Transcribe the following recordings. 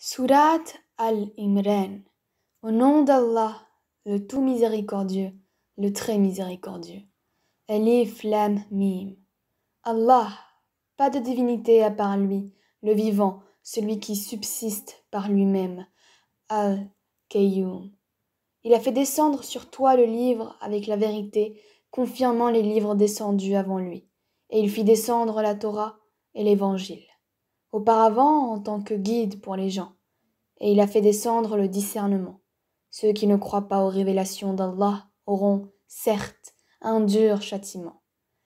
Sourate Al-Imran. Au nom d'Allah, le tout miséricordieux, le très miséricordieux. Alif Lam Mim. Allah, pas de divinité à part lui, le vivant, celui qui subsiste par lui-même. Al-Qayyum. Il a fait descendre sur toi le livre avec la vérité, confirmant les livres descendus avant lui. Et il fit descendre la Torah et l'Évangile. Auparavant en tant que guide pour les gens. Et il a fait descendre le discernement. Ceux qui ne croient pas aux révélations d'Allah auront, certes, un dur châtiment.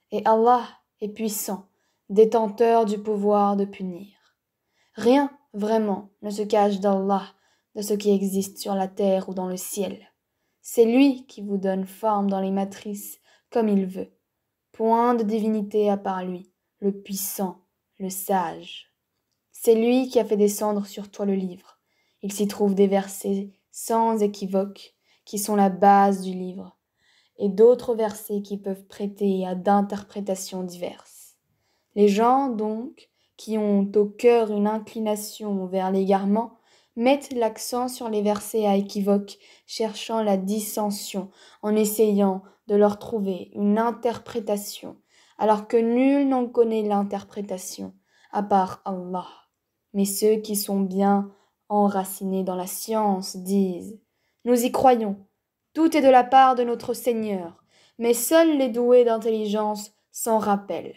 Et Allah est puissant, détenteur du pouvoir de punir. Rien, vraiment, ne se cache d'Allah, de ce qui existe sur la terre ou dans le ciel. C'est lui qui vous donne forme dans les matrices comme il veut. Point de divinité à part lui, le puissant, le sage. C'est lui qui a fait descendre sur toi le livre. Il s'y trouve des versets sans équivoque, qui sont la base du livre, et d'autres versets qui peuvent prêter à d'interprétations diverses. Les gens, donc, qui ont au cœur une inclination vers l'égarement, mettent l'accent sur les versets à équivoque, cherchant la dissension, en essayant de leur trouver une interprétation, alors que nul n'en connaît l'interprétation, à part Allah. Mais ceux qui sont bien enracinés dans la science disent « Nous y croyons, tout est de la part de notre Seigneur, mais seuls les doués d'intelligence s'en rappellent.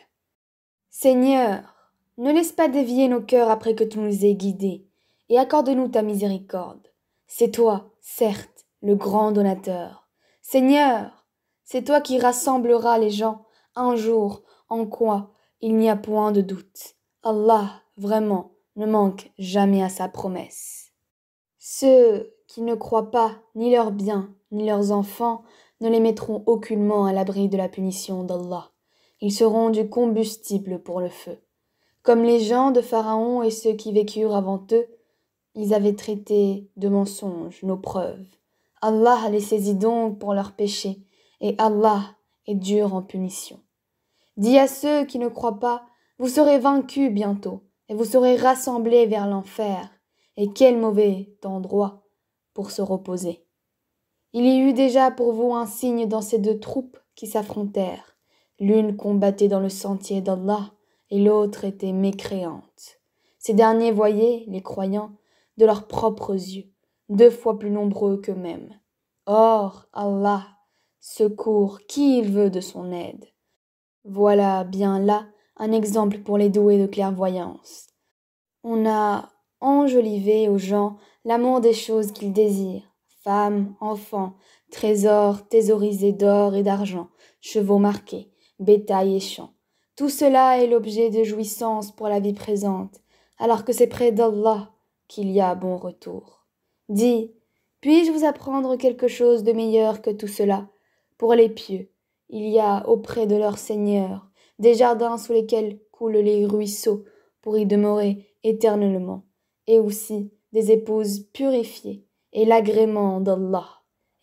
Seigneur, ne laisse pas dévier nos cœurs après que tu nous aies guidés, et accorde-nous ta miséricorde. C'est toi, certes, le grand donateur. Seigneur, c'est toi qui rassembleras les gens un jour en quoi il n'y a point de doute. Allah, vraiment, ne manque jamais à sa promesse. Ceux qui ne croient pas ni leurs biens, ni leurs enfants, ne les mettront aucunement à l'abri de la punition d'Allah. Ils seront du combustible pour le feu. Comme les gens de Pharaon et ceux qui vécurent avant eux, ils avaient traité de mensonges nos preuves. Allah les saisit donc pour leurs péchés, et Allah est dur en punition. Dis à ceux qui ne croient pas, vous serez vaincus bientôt, et vous serez rassemblés vers l'enfer. Et quel mauvais endroit pour se reposer. Il y eut déjà pour vous un signe dans ces deux troupes qui s'affrontèrent. L'une combattait dans le sentier d'Allah, et l'autre était mécréante. Ces derniers voyaient, les croyants, de leurs propres yeux, 2 fois plus nombreux qu'eux-mêmes. Or, Allah secourt qui il veut de son aide. Voilà bien là un exemple pour les doués de clairvoyance. On a enjolivé aux gens l'amour des choses qu'ils désirent, femmes, enfants, trésors thésaurisés d'or et d'argent, chevaux marqués, bétail et champs. Tout cela est l'objet de jouissance pour la vie présente, alors que c'est près d'Allah qu'il y a bon retour. Dis, puis-je vous apprendre quelque chose de meilleur que tout cela? Pour les pieux, il y a auprès de leur Seigneur des jardins sous lesquels coulent les ruisseaux pour y demeurer éternellement, et aussi des épouses purifiées et l'agrément d'Allah.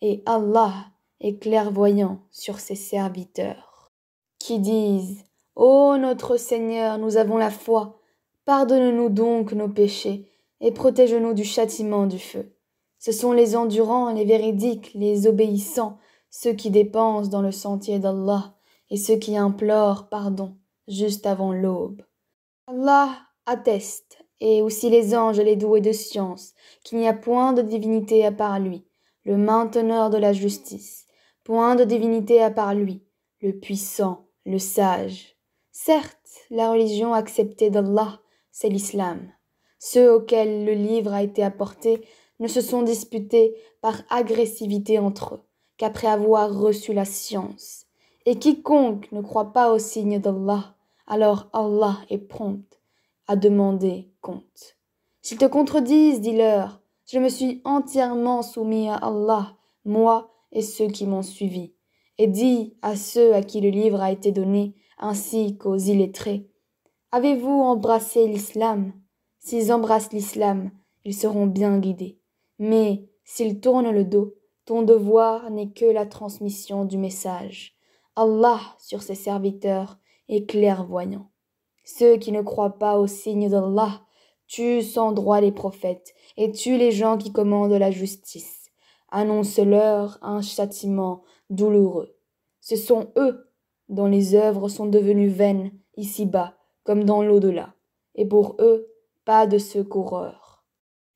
Et Allah est clairvoyant sur ses serviteurs, qui disent « Ô notre Seigneur, nous avons la foi, pardonne-nous donc nos péchés et protège-nous du châtiment du feu. » Ce sont les endurants, les véridiques, les obéissants, ceux qui dépensent dans le sentier d'Allah et ceux qui implorent pardon juste avant l'aube. Allah atteste, et aussi les anges et les doués de science, qu'il n'y a point de divinité à part lui, le mainteneur de la justice, point de divinité à part lui, le puissant, le sage. Certes, la religion acceptée d'Allah, c'est l'islam. Ceux auxquels le livre a été apporté ne se sont disputés par agressivité entre eux, qu'après avoir reçu la science. Et quiconque ne croit pas au signe d'Allah, alors Allah est prompt à demander compte. S'ils te contredisent, dis-leur, je me suis entièrement soumis à Allah, moi et ceux qui m'ont suivi. Et dis à ceux à qui le livre a été donné, ainsi qu'aux illettrés, avez-vous embrassé l'islam? S'ils embrassent l'islam, ils seront bien guidés. Mais s'ils tournent le dos, ton devoir n'est que la transmission du message. Allah, sur ses serviteurs, est clairvoyant. Ceux qui ne croient pas au signe d'Allah tue sans droit les prophètes et tue les gens qui commandent la justice. Annonce-leur un châtiment douloureux. Ce sont eux dont les œuvres sont devenues vaines ici-bas comme dans l'au-delà, et pour eux, pas de secoureur.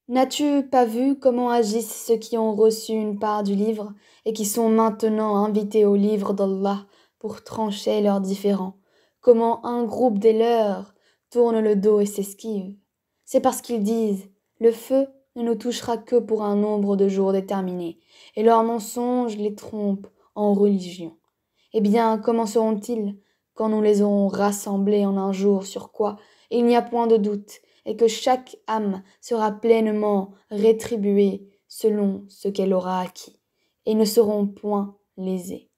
N'as-tu pas vu comment agissent ceux qui ont reçu une part du livre et qui sont maintenant invités au livre d'Allah pour trancher leurs différends? Comment un groupe des leurs tourne le dos et s'esquive? C'est parce qu'ils disent « Le feu ne nous touchera que pour un nombre de jours déterminé, et leurs mensonges les trompent en religion. Eh bien, comment seront-ils quand nous les aurons rassemblés en un jour sur quoi il n'y a point de doute, et que chaque âme sera pleinement rétribuée selon ce qu'elle aura acquis, et ne seront point lésés.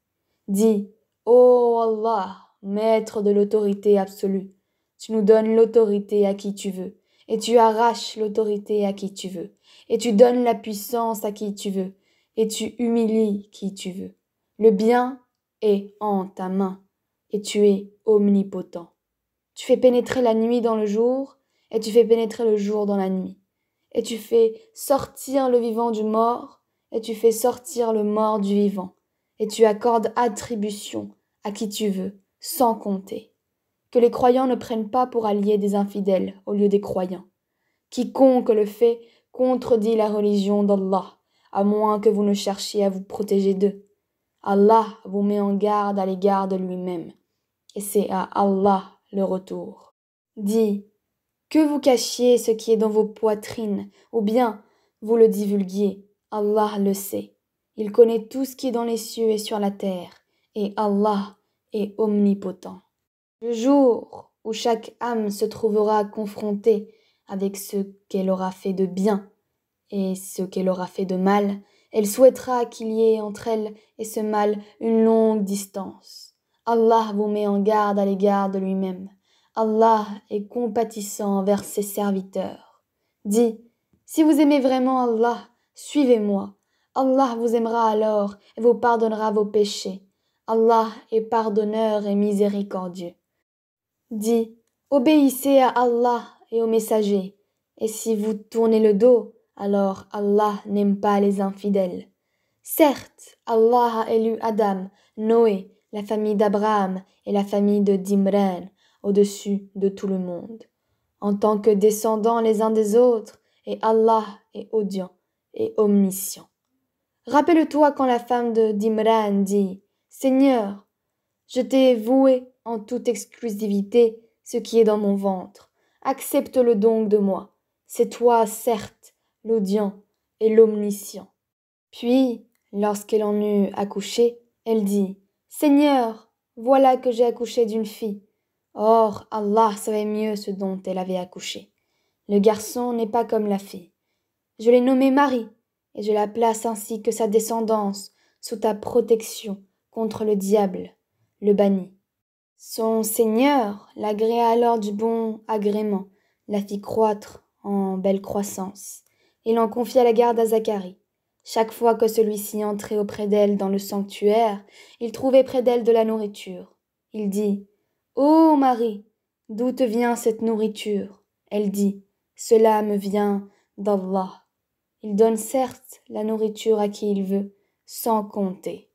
Dis, ô Allah, maître de l'autorité absolue, tu nous donnes l'autorité à qui tu veux, et tu arraches l'autorité à qui tu veux, et tu donnes la puissance à qui tu veux, et tu humilies qui tu veux. Le bien est en ta main, et tu es omnipotent. Tu fais pénétrer la nuit dans le jour, et tu fais pénétrer le jour dans la nuit. Et tu fais sortir le vivant du mort, et tu fais sortir le mort du vivant. Et tu accordes attribution à qui tu veux, sans compter. Que les croyants ne prennent pas pour alliés des infidèles au lieu des croyants. Quiconque le fait contredit la religion d'Allah, à moins que vous ne cherchiez à vous protéger d'eux. Allah vous met en garde à l'égard de lui-même, et c'est à Allah le retour. Dis, que vous cachiez ce qui est dans vos poitrines, ou bien vous le divulguiez, Allah le sait. Il connaît tout ce qui est dans les cieux et sur la terre, et Allah est omnipotent. Le jour où chaque âme se trouvera confrontée avec ce qu'elle aura fait de bien et ce qu'elle aura fait de mal, elle souhaitera qu'il y ait entre elle et ce mal une longue distance. Allah vous met en garde à l'égard de lui-même. Allah est compatissant envers ses serviteurs. Dis, si vous aimez vraiment Allah, suivez-moi. Allah vous aimera alors et vous pardonnera vos péchés. Allah est pardonneur et miséricordieux. Dis, obéissez à Allah et aux messagers, et si vous tournez le dos, alors Allah n'aime pas les infidèles. Certes, Allah a élu Adam, Noé, la famille d'Abraham et la famille de Dimran au-dessus de tout le monde, en tant que descendants les uns des autres, et Allah est audient et omniscient. Rappelle-toi quand la femme de Dimran dit « Seigneur, je t'ai voué en toute exclusivité ce qui est dans mon ventre. Accepte-le donc de moi. C'est toi, certes, l'audient et l'omniscient. » Puis, lorsqu'elle en eut accouché, elle dit « Seigneur, voilà que j'ai accouché d'une fille. » Or, Allah savait mieux ce dont elle avait accouché. Le garçon n'est pas comme la fille. Je l'ai nommé Marie, et je la place ainsi que sa descendance sous ta protection contre le diable, le banni. Son Seigneur l'agréa alors du bon agrément, la fit croître en belle croissance. Il en confia la garde à Zacharie. Chaque fois que celui-ci entrait auprès d'elle dans le sanctuaire, il trouvait près d'elle de la nourriture. Il dit « Ô Marie, d'où te vient cette nourriture ?» Elle dit « Cela me vient d'Allah. » Il donne certes la nourriture à qui il veut, sans compter.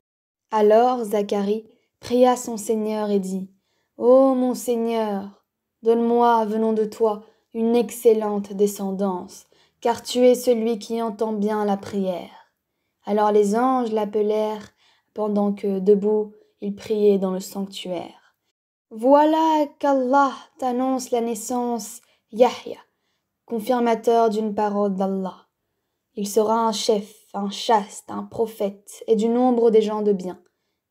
Alors Zacharie pria son Seigneur et dit « Ô mon Seigneur, donne-moi, venant de toi, une excellente descendance, car tu es celui qui entend bien la prière. » Alors les anges l'appelèrent pendant que, debout, il priait dans le sanctuaire. « Voilà qu'Allah t'annonce la naissance Yahya, confirmateur d'une parole d'Allah. Il sera un chef, un chaste, un prophète, et du nombre des gens de bien. »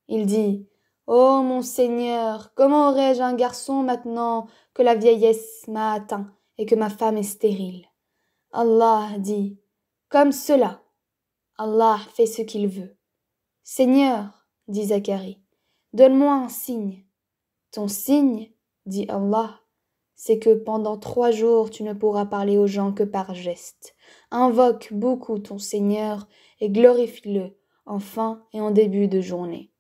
Il dit « Ô mon Seigneur, comment aurais-je un garçon maintenant que la vieillesse m'a atteint et que ma femme est stérile ?» Allah dit « Comme cela. Allah fait ce qu'il veut. »« Seigneur, dit Zacharie, donne-moi un signe. »« Ton signe, dit Allah, c'est que pendant 3 jours tu ne pourras parler aux gens que par geste. Invoque beaucoup ton Seigneur et glorifie-le en fin et en début de journée.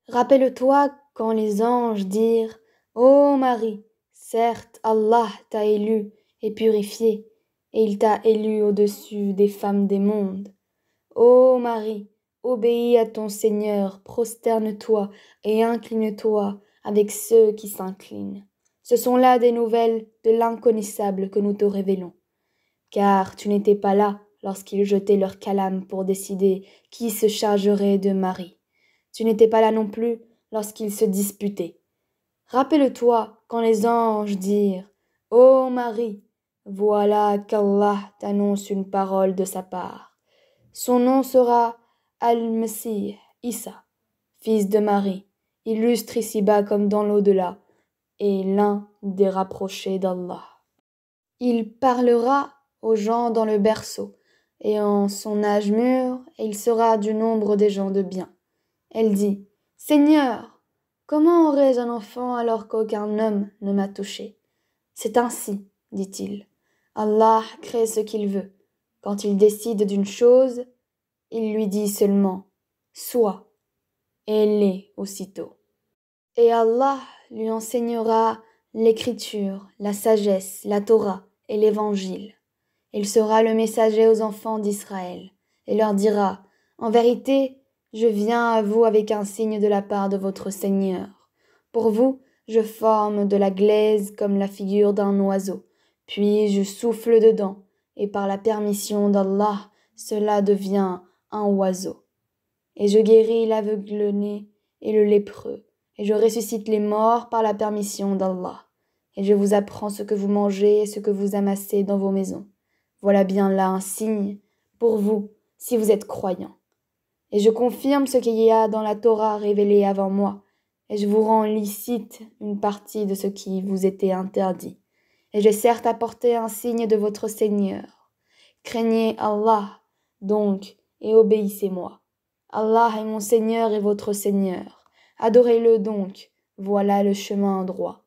Rappelle-toi quand les anges dirent « Ô Marie, certes Allah t'a élue et purifié, et il t'a élu au-dessus des femmes des mondes. Ô Marie, obéis à ton Seigneur, prosterne-toi et incline-toi avec ceux qui s'inclinent. Ce sont là des nouvelles de l'inconnaissable que nous te révélons. Car tu n'étais pas là lorsqu'ils jetaient leur calame pour décider qui se chargerait de Marie. Tu n'étais pas là non plus lorsqu'ils se disputaient. Rappelle-toi quand les anges dirent « Ô Marie, voilà qu'Allah t'annonce une parole de sa part. Son nom sera Al-Messie, Issa, fils de Marie, illustre ici-bas comme dans l'au-delà, et l'un des rapprochés d'Allah. Il parlera aux gens dans le berceau, et en son âge mûr, il sera du nombre des gens de bien. » Elle dit « Seigneur, comment aurais-je un enfant alors qu'aucun homme ne m'a touché ?» C'est ainsi, dit-il. Allah crée ce qu'il veut. Quand il décide d'une chose, il lui dit seulement « Sois » et elle l'est aussitôt. Et Allah lui enseignera l'écriture, la sagesse, la Torah et l'évangile. Il sera le messager aux enfants d'Israël et leur dira « En vérité, je viens à vous avec un signe de la part de votre Seigneur. Pour vous, je forme de la glaise comme la figure d'un oiseau, puis je souffle dedans, et par la permission d'Allah, cela devient un oiseau. Et je guéris l'aveugle-né et le lépreux, et je ressuscite les morts par la permission d'Allah. Et je vous apprends ce que vous mangez et ce que vous amassez dans vos maisons. Voilà bien là un signe pour vous, si vous êtes croyants. Et je confirme ce qu'il y a dans la Torah révélée avant moi, et je vous rends licite une partie de ce qui vous était interdit. Et j'ai certes apporté un signe de votre Seigneur. Craignez Allah, donc, et obéissez-moi. Allah est mon Seigneur et votre Seigneur. Adorez-le donc, voilà le chemin droit.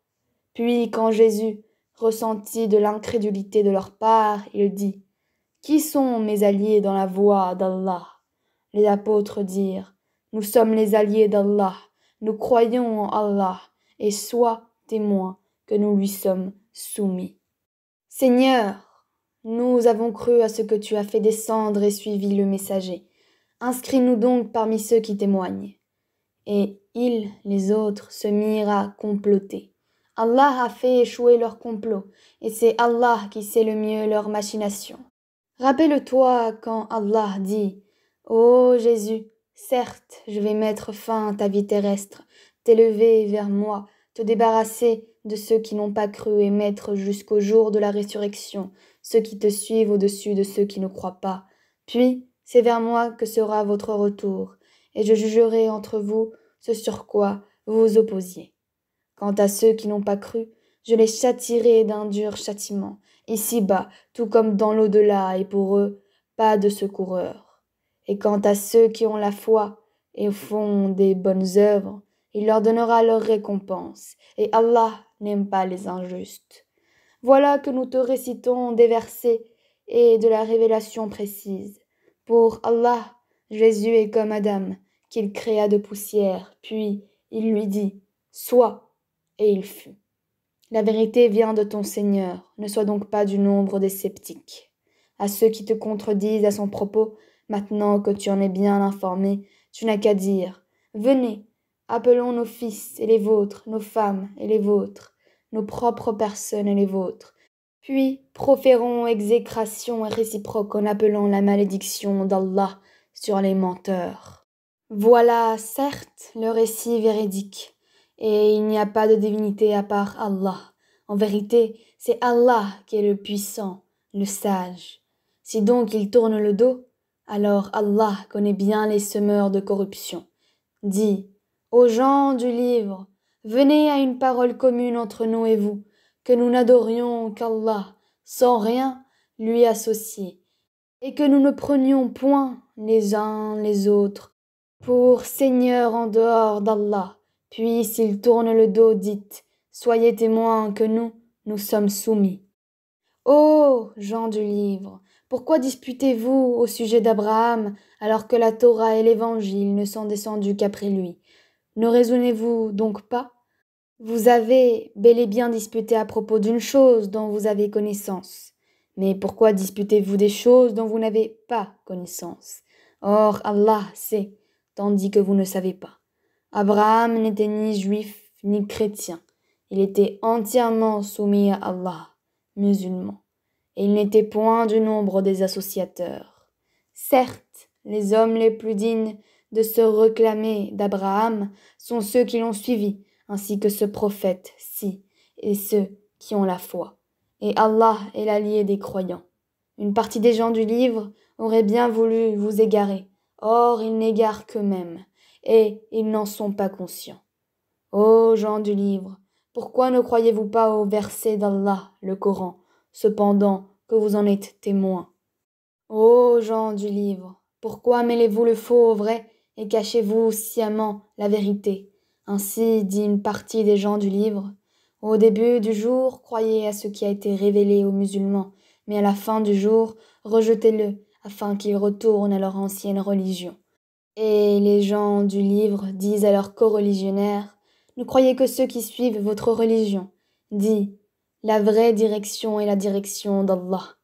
Puis, quand Jésus ressentit de l'incrédulité de leur part, il dit « Qui sont mes alliés dans la voie d'Allah ?» Les apôtres dirent « Nous sommes les alliés d'Allah, nous croyons en Allah, et sois témoin que nous lui sommes soumis. » Seigneur, nous avons cru à ce que tu as fait descendre et suivi le messager. Inscris-nous donc parmi ceux qui témoignent. Et ils, les autres, se mirent à comploter. Allah a fait échouer leur complot, et c'est Allah qui sait le mieux leur machination. Rappelle-toi quand Allah dit « Ô Jésus, certes, je vais mettre fin à ta vie terrestre, t'élever vers moi, te débarrasser de ceux qui n'ont pas cru et mettre jusqu'au jour de la résurrection ceux qui te suivent au-dessus de ceux qui ne croient pas. Puis, c'est vers moi que sera votre retour, et je jugerai entre vous ce sur quoi vous vous opposiez. Quant à ceux qui n'ont pas cru, je les châtierai d'un dur châtiment, ici-bas, tout comme dans l'au-delà, et pour eux, pas de secoureur. Et quant à ceux qui ont la foi et font des bonnes œuvres, il leur donnera leur récompense, et Allah n'aime pas les injustes. Voilà que nous te récitons des versets et de la révélation précise. Pour Allah, Jésus est comme Adam, qu'il créa de poussière, puis il lui dit « Sois », et il fut. La vérité vient de ton Seigneur, ne sois donc pas du nombre des sceptiques. À ceux qui te contredisent à son propos, maintenant que tu en es bien informé, tu n'as qu'à dire « Venez, appelons nos fils et les vôtres, nos femmes et les vôtres, nos propres personnes et les vôtres. Puis proférons exécration réciproque en appelant la malédiction d'Allah sur les menteurs. » Voilà, certes, le récit véridique, et il n'y a pas de divinité à part Allah. En vérité, c'est Allah qui est le puissant, le sage. Si donc il tourne le dos, alors Allah connaît bien les semeurs de corruption. Dis aux gens du livre, venez à une parole commune entre nous et vous, que nous n'adorions qu'Allah, sans rien lui associer, et que nous ne prenions point les uns les autres pour seigneurs en dehors d'Allah. Puis s'il tourne le dos, dites, soyez témoins que nous sommes soumis. Ô gens du livre, pourquoi disputez-vous au sujet d'Abraham alors que la Torah et l'Évangile ne sont descendus qu'après lui? Ne raisonnez-vous donc pas? Vous avez bel et bien disputé à propos d'une chose dont vous avez connaissance. Mais pourquoi disputez-vous des choses dont vous n'avez pas connaissance? Or, Allah sait, tandis que vous ne savez pas. Abraham n'était ni juif ni chrétien. Il était entièrement soumis à Allah, musulman. Et il n'était point du nombre des associateurs. Certes, les hommes les plus dignes de se réclamer d'Abraham sont ceux qui l'ont suivi, ainsi que ce prophète-ci, et ceux qui ont la foi. Et Allah est l'allié des croyants. Une partie des gens du livre aurait bien voulu vous égarer, or ils n'égarent qu'eux-mêmes, et ils n'en sont pas conscients. Ô gens du livre, pourquoi ne croyez-vous pas au verset d'Allah, le Coran, cependant que vous en êtes témoins? Ô gens du livre, pourquoi mêlez-vous le faux au vrai et cachez-vous sciemment la vérité? Ainsi dit une partie des gens du livre. Au début du jour, croyez à ce qui a été révélé aux musulmans, mais à la fin du jour, rejetez-le, afin qu'ils retournent à leur ancienne religion. Et les gens du livre disent à leurs coreligionnaires, ne croyez que ceux qui suivent votre religion. Dis, la vraie direction est la direction d'Allah.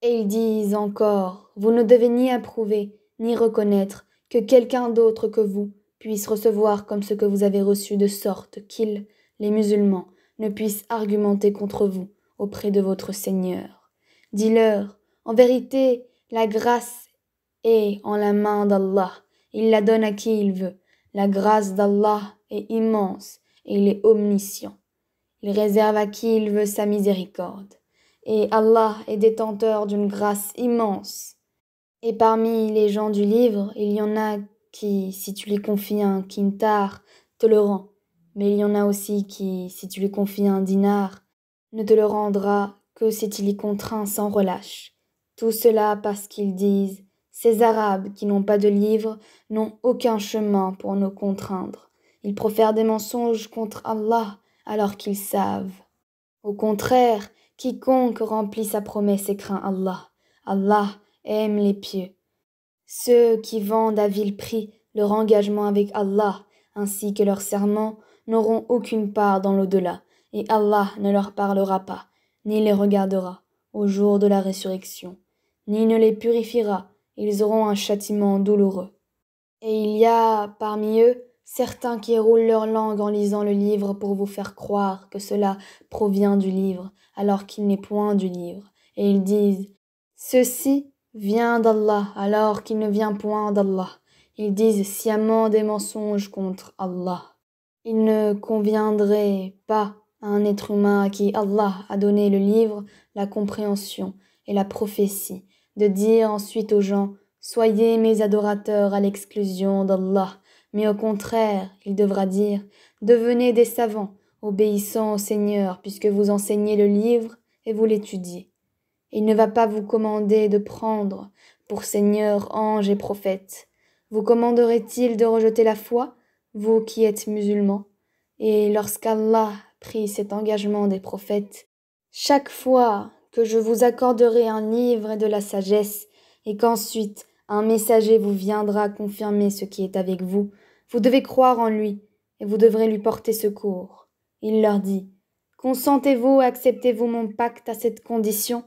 Et ils disent encore, vous ne devez ni approuver, ni reconnaître que quelqu'un d'autre que vous puisse recevoir comme ce que vous avez reçu, de sorte qu'ils, les musulmans, ne puissent argumenter contre vous auprès de votre Seigneur. Dis-leur, en vérité, la grâce est en la main d'Allah. Il la donne à qui il veut. La grâce d'Allah est immense et il est omniscient. Il réserve à qui il veut sa miséricorde. Et Allah est détenteur d'une grâce immense. Et parmi les gens du livre, il y en a qui, si tu lui confies un quintar, te le rend. Mais il y en a aussi qui, si tu lui confies un dinar, ne te le rendra que si tu l'y contrains sans relâche. Tout cela parce qu'ils disent, ces Arabes qui n'ont pas de livre n'ont aucun chemin pour nous contraindre. Ils profèrent des mensonges contre Allah alors qu'ils savent. Au contraire, quiconque remplit sa promesse et craint Allah, Allah aime les pieux. Ceux qui vendent à vil prix leur engagement avec Allah, ainsi que leur serment, n'auront aucune part dans l'au-delà, et Allah ne leur parlera pas, ni les regardera au jour de la résurrection, ni ne les purifiera, ils auront un châtiment douloureux. Et il y a, parmi eux, certains qui roulent leur langue en lisant le livre pour vous faire croire que cela provient du livre, alors qu'il n'est point du livre. Et ils disent, ceci vient d'Allah, alors qu'il ne vient point d'Allah. Ils disent sciemment des mensonges contre Allah. Il ne conviendrait pas à un être humain à qui Allah a donné le livre, la compréhension et la prophétie, de dire ensuite aux gens, soyez mes adorateurs à l'exclusion d'Allah, mais au contraire, il devra dire, devenez des savants, obéissant au Seigneur, puisque vous enseignez le livre et vous l'étudiez. Il ne va pas vous commander de prendre pour Seigneur anges et prophètes. Vous commanderait-il de rejeter la foi, vous qui êtes musulmans? Et lorsqu'Allah prit cet engagement des prophètes, chaque fois que je vous accorderai un livre et de la sagesse, et qu'ensuite un messager vous viendra confirmer ce qui est avec vous, vous devez croire en lui, et vous devrez lui porter secours. Il leur dit, consentez-vous et acceptez-vous mon pacte à cette condition?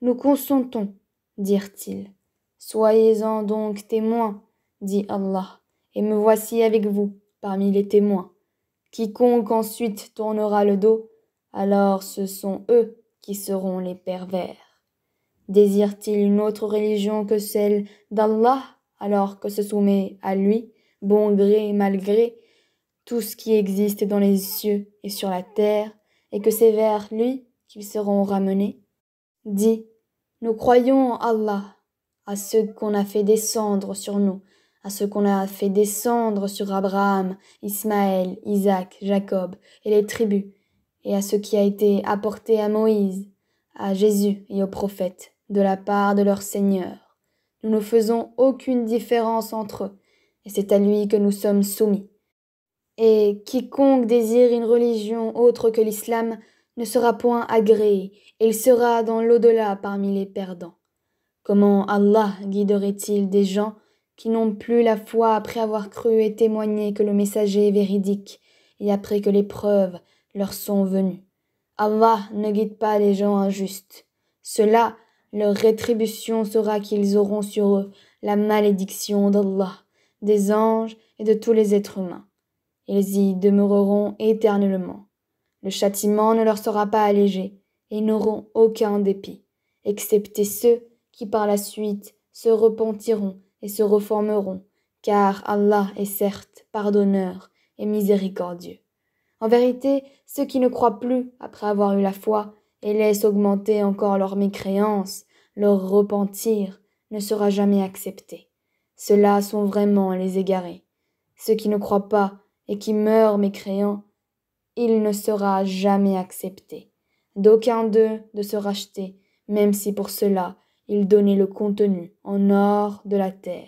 Nous consentons, dirent-ils. Soyez-en donc témoins, dit Allah, et me voici avec vous, parmi les témoins. Quiconque ensuite tournera le dos, alors ce sont eux qui seront les pervers. Désire-t-il une autre religion que celle d'Allah, alors que se soumet à lui, bon gré mal gré, tout ce qui existe dans les cieux et sur la terre, et que c'est vers lui qu'ils seront ramenés? Dis, nous croyons en Allah, à ce qu'on a fait descendre sur nous, à ce qu'on a fait descendre sur Abraham, Ismaël, Isaac, Jacob et les tribus, et à ce qui a été apporté à Moïse, à Jésus et aux prophètes, de la part de leur Seigneur. Nous ne faisons aucune différence entre eux, et c'est à lui que nous sommes soumis. Et quiconque désire une religion autre que l'islam ne sera point agréé, et il sera dans l'au-delà parmi les perdants. Comment Allah guiderait-il des gens qui n'ont plus la foi après avoir cru et témoigné que le messager est véridique, et après que les preuves leur sont venues. Allah ne guide pas les gens injustes. Cela, leur rétribution sera qu'ils auront sur eux la malédiction d'Allah, des anges et de tous les êtres humains. Ils y demeureront éternellement. Le châtiment ne leur sera pas allégé, et n'auront aucun dépit, excepté ceux qui par la suite se repentiront et se reformeront, car Allah est certes pardonneur et miséricordieux. En vérité, ceux qui ne croient plus après avoir eu la foi et laissent augmenter encore leur mécréance, leur repentir ne sera jamais accepté. Ceux-là sont vraiment les égarés. Ceux qui ne croient pas et qui meurent mécréants, il ne sera jamais accepté d'aucun d'eux de se racheter, même si pour cela ils donnaient le contenu en or de la terre.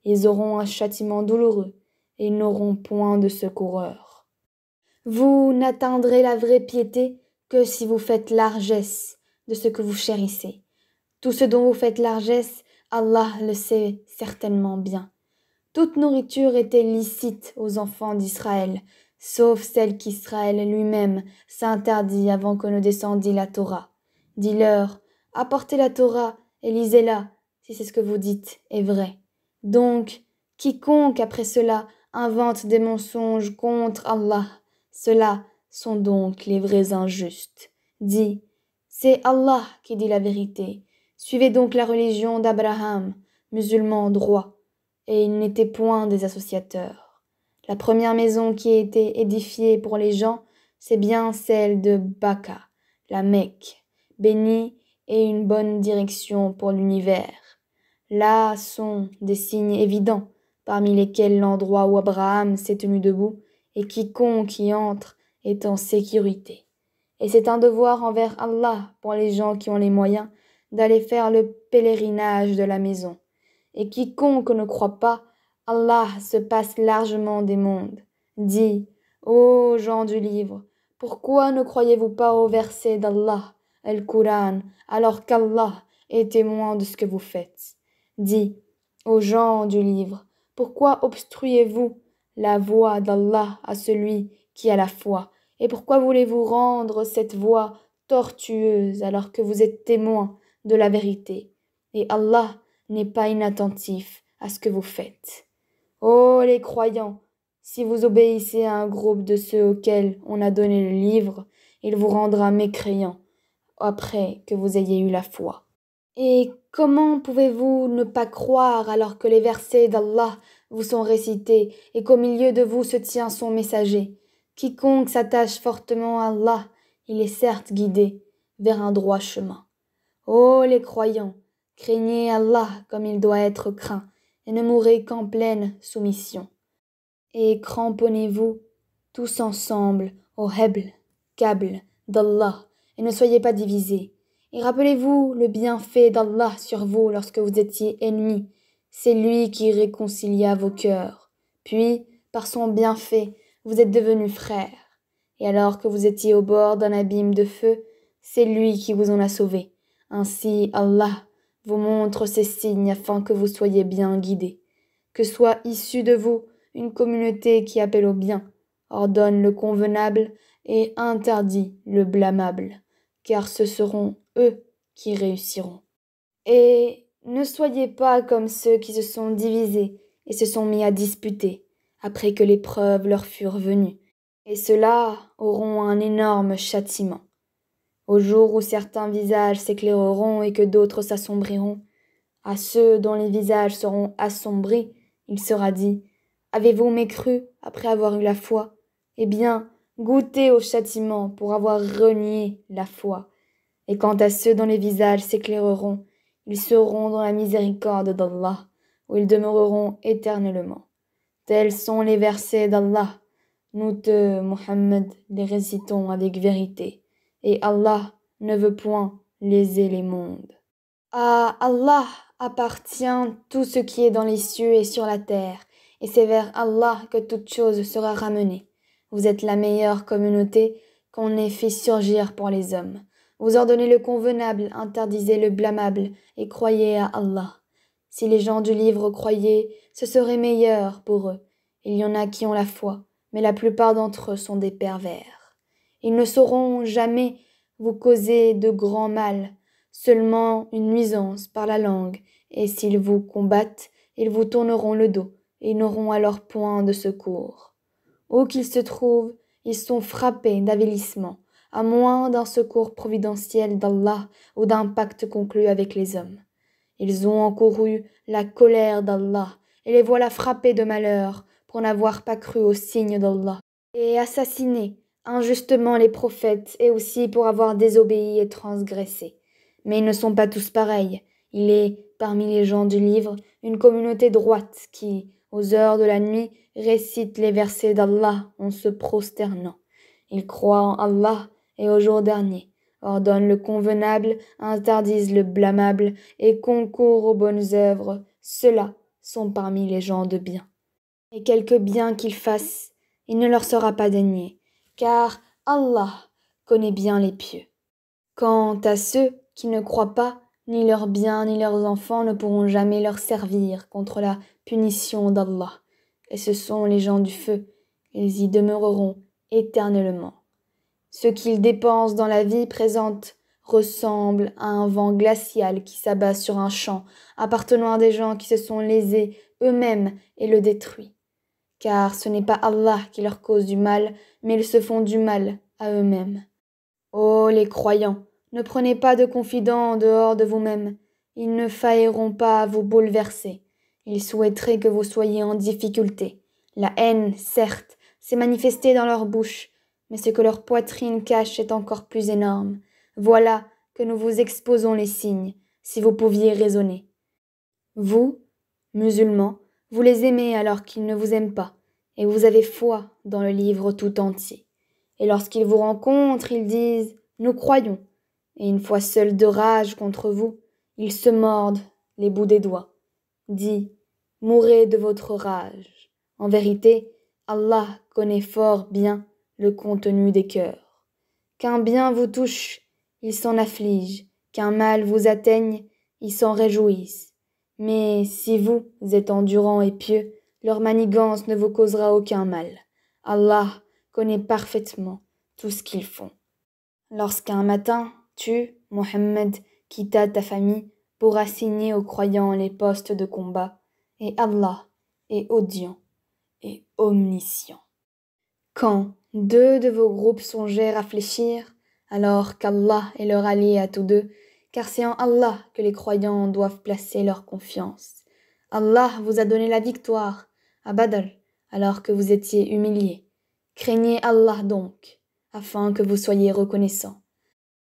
Ils auront un châtiment douloureux et n'auront point de secoureur. Vous n'atteindrez la vraie piété que si vous faites largesse de ce que vous chérissez. Tout ce dont vous faites largesse, Allah le sait certainement bien. Toute nourriture était licite aux enfants d'Israël, sauf celle qu'Israël lui-même s'interdit avant que ne descendît la Torah. Dis-leur, apportez la Torah et lisez-la, si c'est ce que vous dites est vrai. Donc, quiconque après cela invente des mensonges contre Allah, ceux-là sont donc les vrais injustes. Dis, c'est Allah qui dit la vérité. Suivez donc la religion d'Abraham, musulman droit, et il n'était point des associateurs. La première maison qui a été édifiée pour les gens, c'est bien celle de Baka, la Mecque, bénie et une bonne direction pour l'univers. Là sont des signes évidents, parmi lesquels l'endroit où Abraham s'est tenu debout, et quiconque y entre est en sécurité. Et c'est un devoir envers Allah pour les gens qui ont les moyens d'aller faire le pèlerinage de la maison. Et quiconque ne croit pas, Allah se passe largement des mondes. Dis, ô gens du livre, pourquoi ne croyez-vous pas au verset d'Allah, Al-Qur'an, alors qu'Allah est témoin de ce que vous faites? Dis, ô gens du livre, pourquoi obstruez-vous la voie d'Allah à celui qui a la foi? Et pourquoi voulez-vous rendre cette voie tortueuse alors que vous êtes témoin de la vérité? Et Allah n'est pas inattentif à ce que vous faites. Ô les croyants, si vous obéissez à un groupe de ceux auxquels on a donné le livre, il vous rendra mécréants après que vous ayez eu la foi. Et comment pouvez-vous ne pas croire alors que les versets d'Allah vous sont récités et qu'au milieu de vous se tient son messager? Quiconque s'attache fortement à Allah, il est certes guidé vers un droit chemin. Ô les croyants, craignez Allah comme il doit être craint, et ne mourrez qu'en pleine soumission. Et cramponnez-vous tous ensemble au hebl, câble d'Allah, et ne soyez pas divisés. Et rappelez-vous le bienfait d'Allah sur vous lorsque vous étiez ennemis. C'est lui qui réconcilia vos cœurs. Puis, par son bienfait, vous êtes devenus frères. Et alors que vous étiez au bord d'un abîme de feu, c'est lui qui vous en a sauvés. Ainsi, Allah vous montre ces signes afin que vous soyez bien guidés. Que soit issue de vous une communauté qui appelle au bien, ordonne le convenable et interdit le blâmable, car ce seront eux qui réussiront. Et ne soyez pas comme ceux qui se sont divisés et se sont mis à disputer, après que les preuves leur furent venues, et ceux-là auront un énorme châtiment. Au jour où certains visages s'éclaireront et que d'autres s'assombriront, à ceux dont les visages seront assombris, il sera dit, avez-vous mécru après avoir eu la foi? Eh bien, goûtez au châtiment pour avoir renié la foi. Et quant à ceux dont les visages s'éclaireront, ils seront dans la miséricorde d'Allah, où ils demeureront éternellement. Tels sont les versets d'Allah. Nous Muhammad, les récitons avec vérité. Et Allah ne veut point léser les mondes. À Allah appartient tout ce qui est dans les cieux et sur la terre, et c'est vers Allah que toute chose sera ramenée. Vous êtes la meilleure communauté qu'on ait fait surgir pour les hommes. Vous ordonnez le convenable, interdisez le blâmable, et croyez à Allah. Si les gens du livre croyaient, ce serait meilleur pour eux. Il y en a qui ont la foi, mais la plupart d'entre eux sont des pervers. Ils ne sauront jamais vous causer de grand mal, seulement une nuisance par la langue, et s'ils vous combattent, ils vous tourneront le dos, et n'auront alors point de secours. Où qu'ils se trouvent, ils sont frappés d'avilissement, à moins d'un secours providentiel d'Allah ou d'un pacte conclu avec les hommes. Ils ont encouru la colère d'Allah, et les voilà frappés de malheur pour n'avoir pas cru aux signes d'Allah, et assassiné injustement les prophètes, et aussi pour avoir désobéi et transgressé. Mais ils ne sont pas tous pareils. Il est, parmi les gens du livre, une communauté droite qui, aux heures de la nuit, récite les versets d'Allah en se prosternant. Ils croient en Allah et au jour dernier, ordonnent le convenable, interdisent le blâmable et concourent aux bonnes œuvres. Ceux-là sont parmi les gens de bien. Et quelque bien qu'ils fassent, il ne leur sera pas dénié, car Allah connaît bien les pieux. Quant à ceux qui ne croient pas, ni leurs biens ni leurs enfants ne pourront jamais leur servir contre la punition d'Allah. Et ce sont les gens du feu, ils y demeureront éternellement. Ce qu'ils dépensent dans la vie présente ressemble à un vent glacial qui s'abat sur un champ, appartenant à des gens qui se sont lésés eux-mêmes et le détruit. Car ce n'est pas Allah qui leur cause du mal, mais ils se font du mal à eux-mêmes. Ô les croyants, ne prenez pas de confidents en dehors de vous-même. Ils ne failleront pas à vous bouleverser. Ils souhaiteraient que vous soyez en difficulté. La haine, certes, s'est manifestée dans leur bouche, mais ce que leur poitrine cache est encore plus énorme. Voilà que nous vous exposons les signes, si vous pouviez raisonner. Vous, musulmans, vous les aimez alors qu'ils ne vous aiment pas, et vous avez foi dans le livre tout entier. Et lorsqu'ils vous rencontrent, ils disent « Nous croyons », et une fois seuls de rage contre vous, ils se mordent les bouts des doigts. Dis « Mourez de votre rage ». En vérité, Allah connaît fort bien le contenu des cœurs. Qu'un bien vous touche, ils s'en affligent, qu'un mal vous atteigne, ils s'en réjouissent. Mais si vous êtes endurant et pieux, leur manigance ne vous causera aucun mal. Allah connaît parfaitement tout ce qu'ils font. Lorsqu'un matin, tu, Mohammed, quittas ta famille pour assigner aux croyants les postes de combat, et Allah est audient et omniscient. Quand deux de vos groupes songèrent à fléchir, alors qu'Allah est leur allié à tous deux, car c'est en Allah que les croyants doivent placer leur confiance. Allah vous a donné la victoire à Badr, alors que vous étiez humiliés. Craignez Allah donc, afin que vous soyez reconnaissants.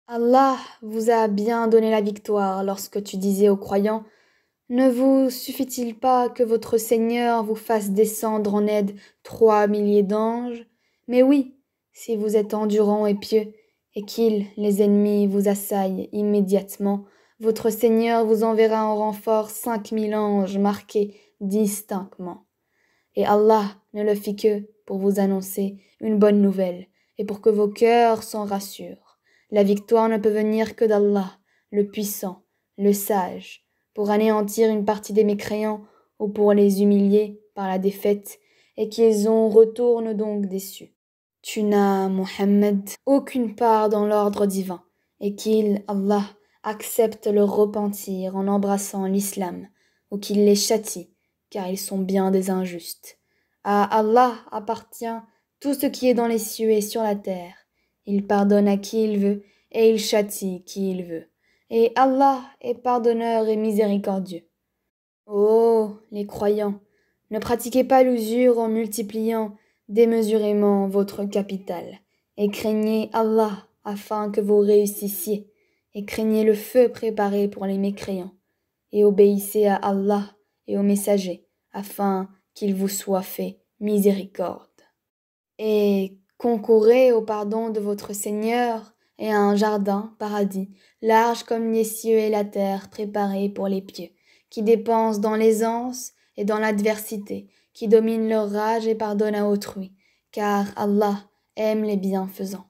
Allah vous a bien donné la victoire lorsque tu disais aux croyants « Ne vous suffit-il pas que votre Seigneur vous fasse descendre en aide 3 milliers d'anges ? Mais oui, si vous êtes endurants et pieux, et qu'ils, les ennemis, vous assaillent immédiatement, votre Seigneur vous enverra en renfort 5000 anges marqués distinctement. Et Allah ne le fit que pour vous annoncer une bonne nouvelle, et pour que vos cœurs s'en rassurent. La victoire ne peut venir que d'Allah, le puissant, le sage, pour anéantir une partie des mécréants ou pour les humilier par la défaite, et qu'ils en retournent donc déçus. Tu n'as, Mohammed, aucune part dans l'ordre divin, et qu'il, Allah, accepte leur repentir en embrassant l'islam, ou qu'il les châtie, car ils sont bien des injustes. À Allah appartient tout ce qui est dans les cieux et sur la terre. Il pardonne à qui il veut, et il châtie qui il veut. Et Allah est pardonneur et miséricordieux. Ô les croyants, ne pratiquez pas l'usure en multipliant démesurément votre capital, et craignez Allah afin que vous réussissiez, et craignez le feu préparé pour les mécréants, et obéissez à Allah et aux messagers, afin qu'il vous soit fait miséricorde. Et concourez au pardon de votre Seigneur et à un jardin, paradis, large comme les cieux et la terre, préparé pour les pieux, qui dépensent dans l'aisance et dans l'adversité, qui dominent leur rage et pardonnent à autrui, car Allah aime les bienfaisants.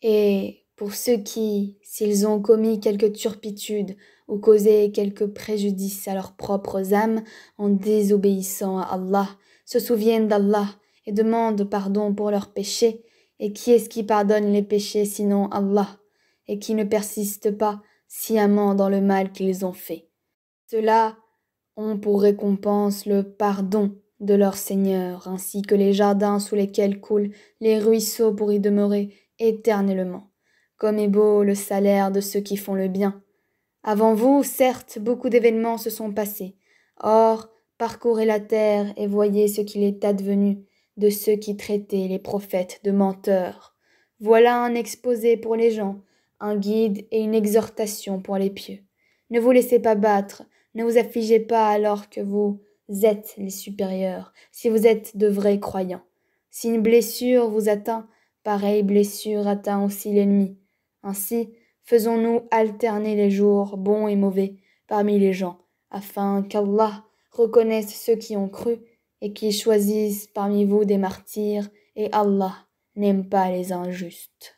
Et pour ceux qui, s'ils ont commis quelque turpitude ou causé quelque préjudice à leurs propres âmes en désobéissant à Allah, se souviennent d'Allah et demandent pardon pour leurs péchés. Et qui est-ce qui pardonne les péchés sinon Allah, et qui ne persiste pas sciemment dans le mal qu'ils ont fait. Ceux-là ont pour récompense le pardon de leur Seigneur, ainsi que les jardins sous lesquels coulent les ruisseaux pour y demeurer éternellement. Comme est beau le salaire de ceux qui font le bien. Avant vous, certes, beaucoup d'événements se sont passés. Or, parcourez la terre et voyez ce qu'il est advenu de ceux qui traitaient les prophètes de menteurs. Voilà un exposé pour les gens, un guide et une exhortation pour les pieux. Ne vous laissez pas battre, ne vous affligez pas alors que vous êtes les supérieurs, si vous êtes de vrais croyants. Si une blessure vous atteint, pareille blessure atteint aussi l'ennemi. Ainsi, faisons-nous alterner les jours bons et mauvais parmi les gens, afin qu'Allah reconnaisse ceux qui ont cru et qu'il choisisse parmi vous des martyrs, et Allah n'aime pas les injustes.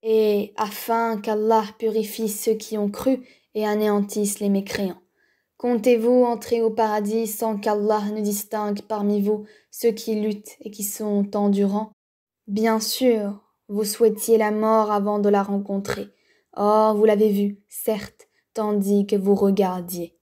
Et afin qu'Allah purifie ceux qui ont cru et anéantisse les mécréants. Comptez-vous entrer au paradis sans qu'Allah ne distingue parmi vous ceux qui luttent et qui sont endurants? Bien sûr, vous souhaitiez la mort avant de la rencontrer. Or, vous l'avez vue, certes, tandis que vous regardiez.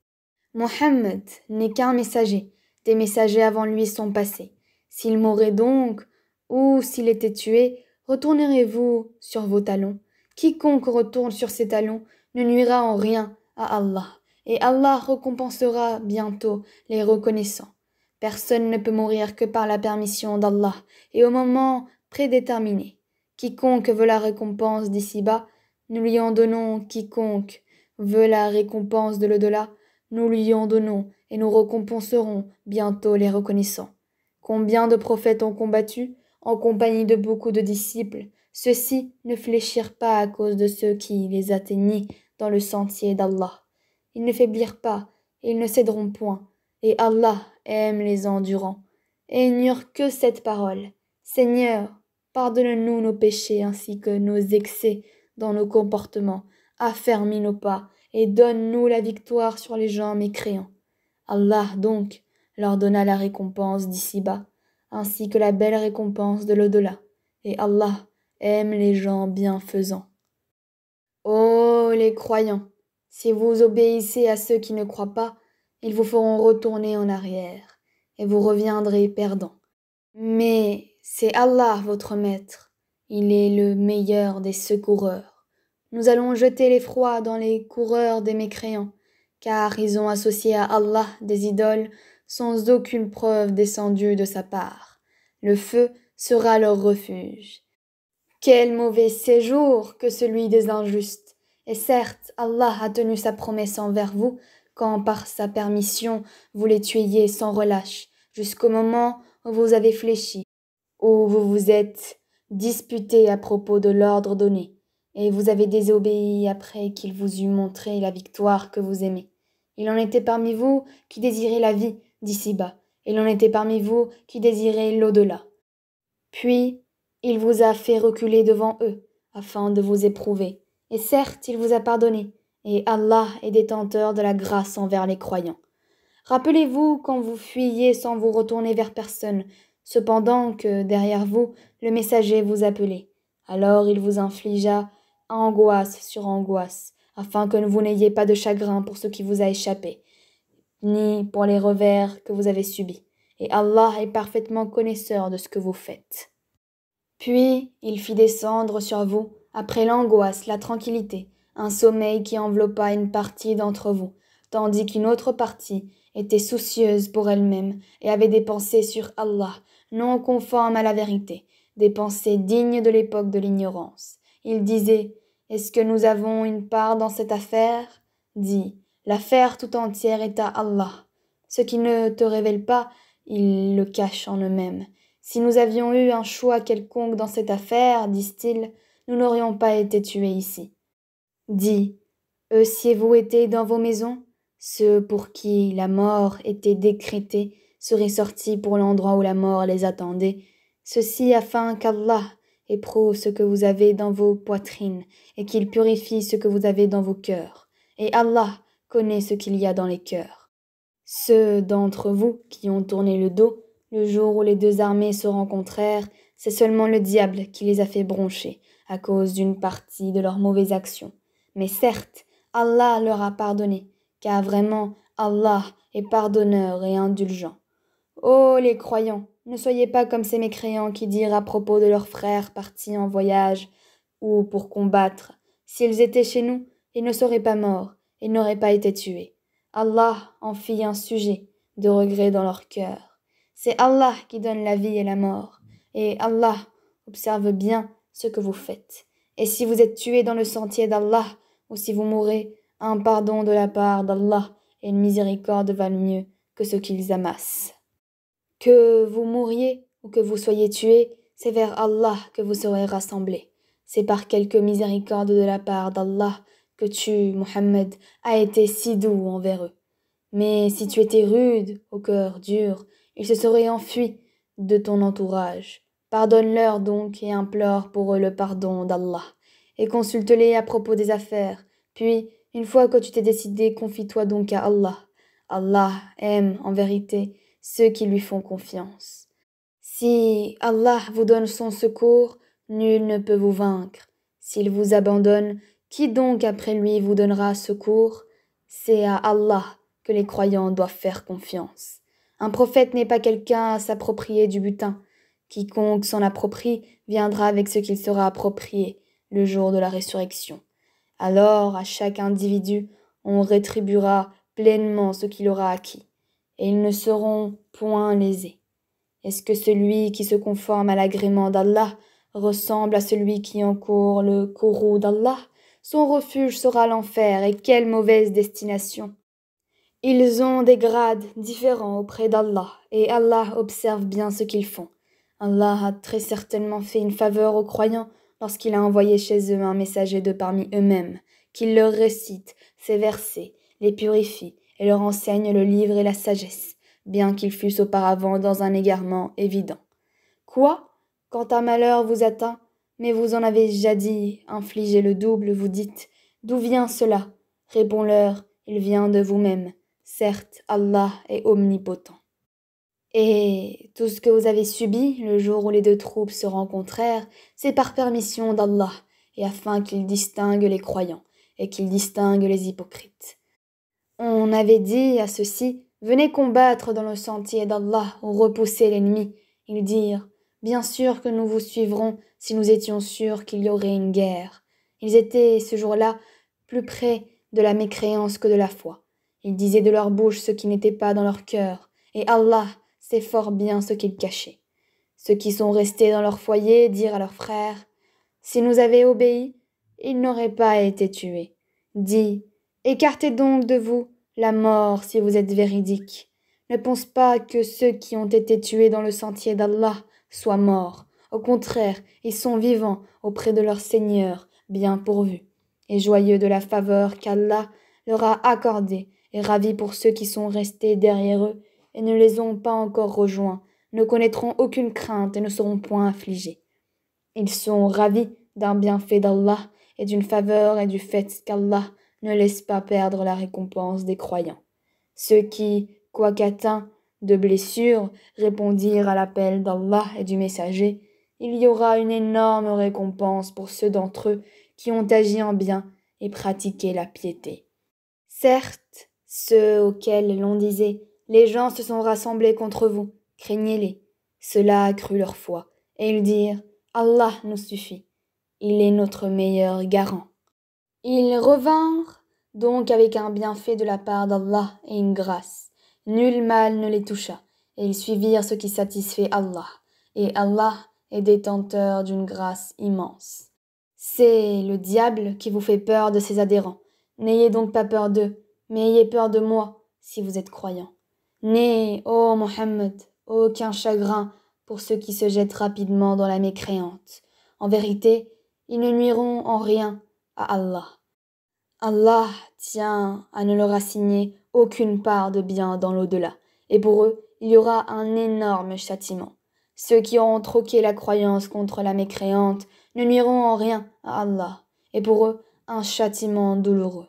Mohammed n'est qu'un messager. Des messagers avant lui sont passés. S'il mourait donc, ou s'il était tué, retournerez-vous sur vos talons? Quiconque retourne sur ses talons ne nuira en rien à Allah, et Allah récompensera bientôt les reconnaissants. Personne ne peut mourir que par la permission d'Allah, et au moment prédéterminé. Quiconque veut la récompense d'ici-bas, nous lui en donnons. Quiconque veut la récompense de l'au-delà, nous lui en donnons, et nous récompenserons bientôt les reconnaissants. Combien de prophètes ont combattu, en compagnie de beaucoup de disciples? Ceux-ci ne fléchirent pas à cause de ceux qui les atteignaient dans le sentier d'Allah. Ils ne faiblirent pas, et ils ne céderont point, et Allah aime les endurants. Et ils n'eurent que cette parole: Seigneur, pardonne-nous nos péchés ainsi que nos excès dans nos comportements, affermis nos pas, et donne-nous la victoire sur les gens mécréants. Allah donc leur donna la récompense d'ici-bas, ainsi que la belle récompense de l'au-delà, et Allah aime les gens bienfaisants. Ô les croyants, si vous obéissez à ceux qui ne croient pas, ils vous feront retourner en arrière, et vous reviendrez perdants. Mais c'est Allah votre maître, il est le meilleur des secoureurs. Nous allons jeter l'effroi dans les coureurs des mécréants, car ils ont associé à Allah des idoles sans aucune preuve descendue de sa part. Le feu sera leur refuge. Quel mauvais séjour que celui des injustes! Et certes, Allah a tenu sa promesse envers vous, quand par sa permission vous les tuiez sans relâche, jusqu'au moment où vous avez fléchi, où vous vous êtes disputé à propos de l'ordre donné, et vous avez désobéi après qu'il vous eut montré la victoire que vous aimez. Il en était parmi vous qui désiraient la vie d'ici-bas, et il en était parmi vous qui désiraient l'au-delà. Puis, il vous a fait reculer devant eux, afin de vous éprouver. Et certes, il vous a pardonné, et Allah est détenteur de la grâce envers les croyants. Rappelez-vous quand vous fuyiez sans vous retourner vers personne, cependant que, derrière vous, le messager vous appelait. Alors il vous infligea angoisse sur angoisse, afin que vous n'ayez pas de chagrin pour ce qui vous a échappé, ni pour les revers que vous avez subis. Et Allah est parfaitement connaisseur de ce que vous faites. Puis il fit descendre sur vous, après l'angoisse, la tranquillité, un sommeil qui enveloppa une partie d'entre vous, tandis qu'une autre partie était soucieuse pour elle-même et avait des pensées sur Allah, non conformes à la vérité, des pensées dignes de l'époque de l'ignorance. Il disait: est-ce que nous avons une part dans cette affaire? Dis: l'affaire tout entière est à Allah. Ce qui ne te révèle pas, ils le cachent en eux-mêmes. Si nous avions eu un choix quelconque dans cette affaire, disent-ils, nous n'aurions pas été tués ici. Dis: eussiez-vous été dans vos maisons? Ceux pour qui la mort était décrétée seraient sortis pour l'endroit où la mort les attendait, ceci afin qu'Allah éprouve ce que vous avez dans vos poitrines et qu'il purifie ce que vous avez dans vos cœurs. Et Allah connaît ce qu'il y a dans les cœurs. Ceux d'entre vous qui ont tourné le dos le jour où les deux armées se rencontrèrent, c'est seulement le diable qui les a fait broncher à cause d'une partie de leurs mauvaises actions. Mais certes, Allah leur a pardonné, car vraiment Allah est pardonneur et indulgent. Ô les croyants, ne soyez pas comme ces mécréants qui dirent à propos de leurs frères partis en voyage ou pour combattre: s'ils étaient chez nous, ils ne seraient pas morts, ils n'auraient pas été tués. Allah en fit un sujet de regret dans leur cœur. C'est Allah qui donne la vie et la mort, et Allah observe bien ce que vous faites. Et si vous êtes tués dans le sentier d'Allah, ou si vous mourrez, un pardon de la part d'Allah et une miséricorde valent mieux que ce qu'ils amassent. Que vous mouriez ou que vous soyez tués, c'est vers Allah que vous serez rassemblés. C'est par quelque miséricorde de la part d'Allah que tu, Mohammed, as été si doux envers eux. Mais si tu étais rude, au cœur dur, ils se seraient enfuis de ton entourage. Pardonne-leur donc et implore pour eux le pardon d'Allah, et consulte-les à propos des affaires. Puis, une fois que tu t'es décidé, confie-toi donc à Allah. Allah aime, en vérité, ceux qui lui font confiance. Si Allah vous donne son secours, nul ne peut vous vaincre. S'il vous abandonne, qui donc après lui vous donnera secours? C'est à Allah que les croyants doivent faire confiance. Un prophète n'est pas quelqu'un à s'approprier du butin. Quiconque s'en approprie viendra avec ce qu'il sera approprié le jour de la résurrection. Alors, à chaque individu, on rétribuera pleinement ce qu'il aura acquis, et ils ne seront point lésés. Est-ce que celui qui se conforme à l'agrément d'Allah ressemble à celui qui encourt le courroux d'Allah? Son refuge sera l'enfer, et quelle mauvaise destination! Ils ont des grades différents auprès d'Allah, et Allah observe bien ce qu'ils font. Allah a très certainement fait une faveur aux croyants lorsqu'il a envoyé chez eux un messager de parmi eux-mêmes, qu'il leur récite ces versets, les purifie et leur enseigne le livre et la sagesse, bien qu'ils fussent auparavant dans un égarement évident. Quoi? Quand un malheur vous atteint, mais vous en avez jadis infligé le double, vous dites: d'où vient cela? Réponds-leur: il vient de vous-même. Certes, Allah est omnipotent. Et tout ce que vous avez subi le jour où les deux troupes se rencontrèrent, c'est par permission d'Allah, et afin qu'il distingue les croyants, et qu'il distingue les hypocrites. On avait dit à ceux-ci: venez combattre dans le sentier d'Allah ou repousser l'ennemi. Ils dirent: bien sûr que nous vous suivrons si nous étions sûrs qu'il y aurait une guerre. Ils étaient ce jour-là plus près de la mécréance que de la foi. Ils disaient de leur bouche ce qui n'était pas dans leur cœur, et Allah sait fort bien ce qu'ils cachaient. Ceux qui sont restés dans leur foyer dirent à leurs frères: si nous avaient obéi, ils n'auraient pas été tués. Dis: écartez donc de vous la mort si vous êtes véridiques. Ne pense pas que ceux qui ont été tués dans le sentier d'Allah soient morts. Au contraire, ils sont vivants auprès de leur Seigneur, bien pourvus, et joyeux de la faveur qu'Allah leur a accordée, et ravis pour ceux qui sont restés derrière eux et ne les ont pas encore rejoints, ne connaîtront aucune crainte et ne seront point affligés. Ils sont ravis d'un bienfait d'Allah et d'une faveur et du fait qu'Allah ne laisse pas perdre la récompense des croyants. Ceux qui, quoiqu'atteints de blessures, répondirent à l'appel d'Allah et du messager, il y aura une énorme récompense pour ceux d'entre eux qui ont agi en bien et pratiqué la piété. Certes, ceux auxquels l'on disait: les gens se sont rassemblés contre vous, craignez-les. Cela accrut leur foi, et ils dirent: Allah nous suffit, il est notre meilleur garant. Ils revinrent donc avec un bienfait de la part d'Allah et une grâce. Nul mal ne les toucha, et ils suivirent ce qui satisfait Allah, et Allah est détenteur d'une grâce immense. C'est le diable qui vous fait peur de ses adhérents. N'ayez donc pas peur d'eux, mais ayez peur de moi, si vous êtes croyants. N'aie, ô Mohammed, aucun chagrin pour ceux qui se jettent rapidement dans la mécréante. En vérité, ils ne nuiront en rien à Allah. Allah tient à ne leur assigner aucune part de bien dans l'au-delà, et pour eux, il y aura un énorme châtiment. Ceux qui auront troqué la croyance contre la mécréante ne nuiront en rien à Allah, et pour eux, un châtiment douloureux.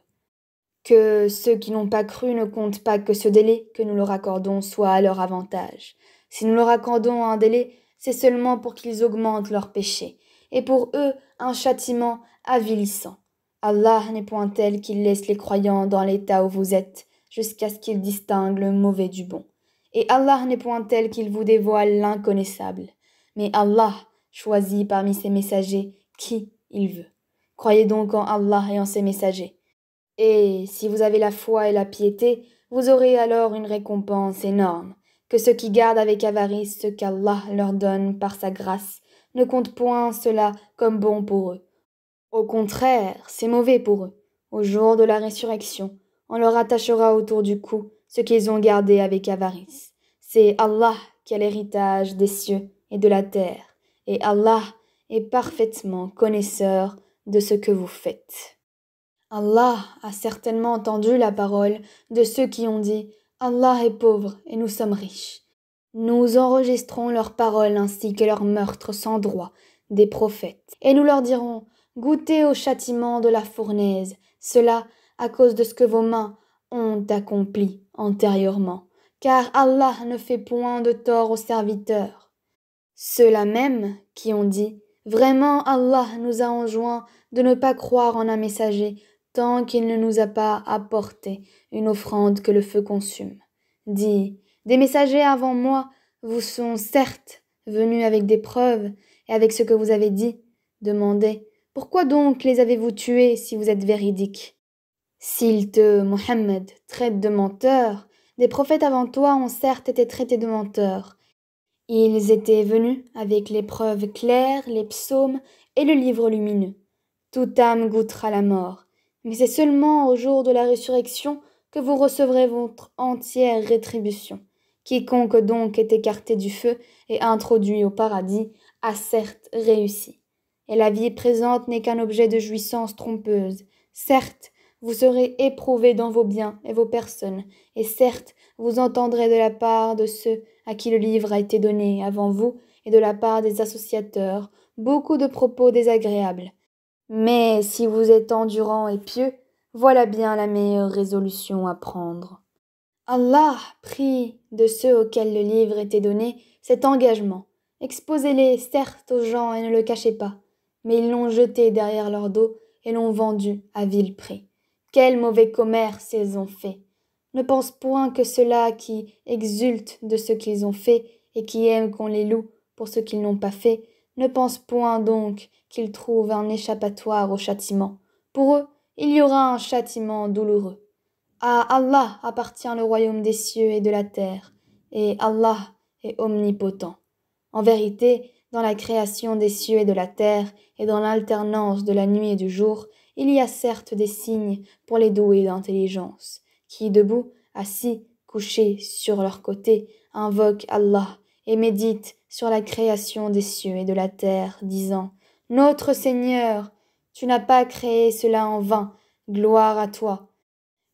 Que ceux qui n'ont pas cru ne comptent pas que ce délai que nous leur accordons soit à leur avantage. Si nous leur accordons un délai, c'est seulement pour qu'ils augmentent leurs péchés, et pour eux un châtiment avilissant. Allah n'est point tel qu'il laisse les croyants dans l'état où vous êtes, jusqu'à ce qu'ils distinguent le mauvais du bon. Et Allah n'est point tel qu'il vous dévoile l'inconnaissable. Mais Allah choisit parmi ses messagers qui il veut. Croyez donc en Allah et en ses messagers. Et si vous avez la foi et la piété, vous aurez alors une récompense énorme, que ceux qui gardent avec avarice ce qu'Allah leur donne par sa grâce ne comptent point cela comme bon pour eux. Au contraire, c'est mauvais pour eux. Au jour de la résurrection, on leur attachera autour du cou ce qu'ils ont gardé avec avarice. C'est Allah qui a l'héritage des cieux et de la terre, et Allah est parfaitement connaisseur de ce que vous faites. Allah a certainement entendu la parole de ceux qui ont dit « Allah est pauvre et nous sommes riches ». Nous enregistrons leurs paroles ainsi que leurs meurtres sans droit des prophètes, et nous leur dirons « Goûtez au châtiment de la fournaise, cela à cause de ce que vos mains ont accompli antérieurement, car Allah ne fait point de tort aux serviteurs. » Ceux-là même qui ont dit « Vraiment Allah nous a enjoint de ne pas croire en un messager tant qu'il ne nous a pas apporté une offrande que le feu consume. » Dis « Des messagers avant moi vous sont certes venus avec des preuves et avec ce que vous avez dit. Demandez « Pourquoi donc les avez-vous tués si vous êtes véridiques ?» S'ils te, Mohammed, traitent de menteur, des prophètes avant toi ont certes été traités de menteurs. Ils étaient venus avec les preuves claires, les psaumes et le livre lumineux. Toute âme goûtera la mort, mais c'est seulement au jour de la résurrection que vous recevrez votre entière rétribution. Quiconque donc est écarté du feu et introduit au paradis a certes réussi. Et la vie présente n'est qu'un objet de jouissance trompeuse. Certes, vous serez éprouvés dans vos biens et vos personnes, et certes, vous entendrez de la part de ceux à qui le livre a été donné avant vous et de la part des associateurs beaucoup de propos désagréables. Mais si vous êtes endurant et pieux, voilà bien la meilleure résolution à prendre. Allah prit de ceux auxquels le livre était donné cet engagement. Exposez-les certes aux gens et ne le cachez pas, mais ils l'ont jeté derrière leur dos et l'ont vendu à vil prix. Quel mauvais commerce ils ont fait! Ne pense point que ceux-là qui exultent de ce qu'ils ont fait et qui aiment qu'on les loue pour ce qu'ils n'ont pas fait, ne pense point donc qu'ils trouvent un échappatoire au châtiment. Pour eux, il y aura un châtiment douloureux. À Allah appartient le royaume des cieux et de la terre, et Allah est omnipotent. En vérité, dans la création des cieux et de la terre, et dans l'alternance de la nuit et du jour, il y a certes des signes pour les doués d'intelligence, qui, debout, assis, couchés sur leur côté, invoquent Allah et méditent sur la création des cieux et de la terre, disant « Notre Seigneur, tu n'as pas créé cela en vain, gloire à toi.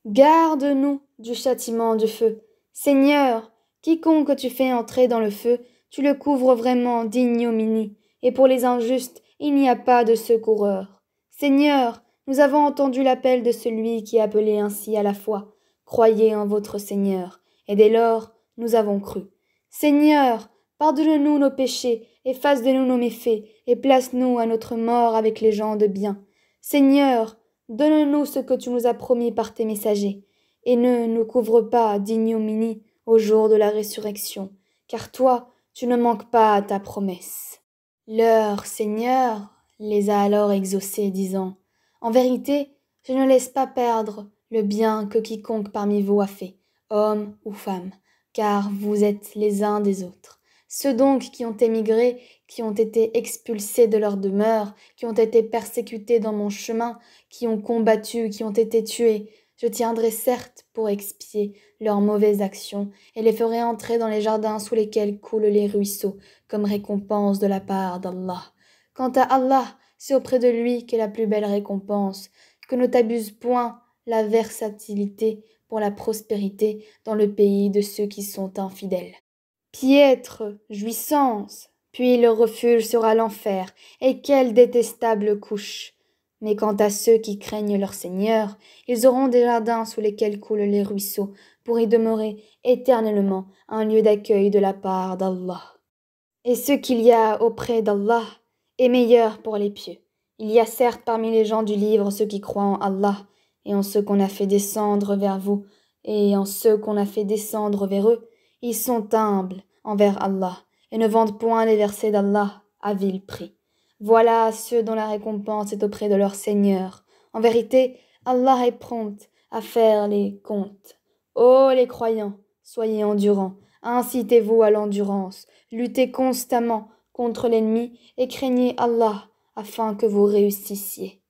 Garde-nous du châtiment du feu. Seigneur, quiconque tu fais entrer dans le feu, tu le couvres vraiment d'ignominie, et pour les injustes, il n'y a pas de secoureur. Seigneur, nous avons entendu l'appel de celui qui appelait ainsi à la foi. Croyez en votre Seigneur. Et dès lors, nous avons cru. Seigneur, pardonne-nous nos péchés, efface de nous nos méfaits, et place-nous à notre mort avec les gens de bien. Seigneur, donne-nous ce que tu nous as promis par tes messagers, et ne nous couvre pas d'ignominie au jour de la résurrection, car toi, tu ne manques pas à ta promesse. Leur Seigneur les a alors exaucés, disant « En vérité, je ne laisse pas perdre le bien que quiconque parmi vous a fait, homme ou femme, car vous êtes les uns des autres. Ceux donc qui ont émigré, qui ont été expulsés de leur demeure, qui ont été persécutés dans mon chemin, qui ont combattu, qui ont été tués, je tiendrai certes pour expier leurs mauvaises actions et les ferai entrer dans les jardins sous lesquels coulent les ruisseaux, comme récompense de la part d'Allah. Quant à Allah, c'est auprès de lui qu'est la plus belle récompense, que ne t'abuse point la versatilité pour la prospérité dans le pays de ceux qui sont infidèles. Piètre jouissance, puis le refuge sera l'enfer, et quelle détestable couche! Mais quant à ceux qui craignent leur Seigneur, ils auront des jardins sous lesquels coulent les ruisseaux, pour y demeurer éternellement, un lieu d'accueil de la part d'Allah. Et ce qu'il y a auprès d'Allah est meilleur pour les pieux. Il y a certes parmi les gens du livre ceux qui croient en Allah, et en ceux qu'on a fait descendre vers vous, et en ceux qu'on a fait descendre vers eux. Ils sont humbles envers Allah, et ne vendent point les versets d'Allah à vil prix. Voilà ceux dont la récompense est auprès de leur Seigneur. En vérité, Allah est prompt à faire les comptes. Ô les croyants, soyez endurants, incitez-vous à l'endurance, luttez constamment contre l'ennemi et craignez Allah afin que vous réussissiez.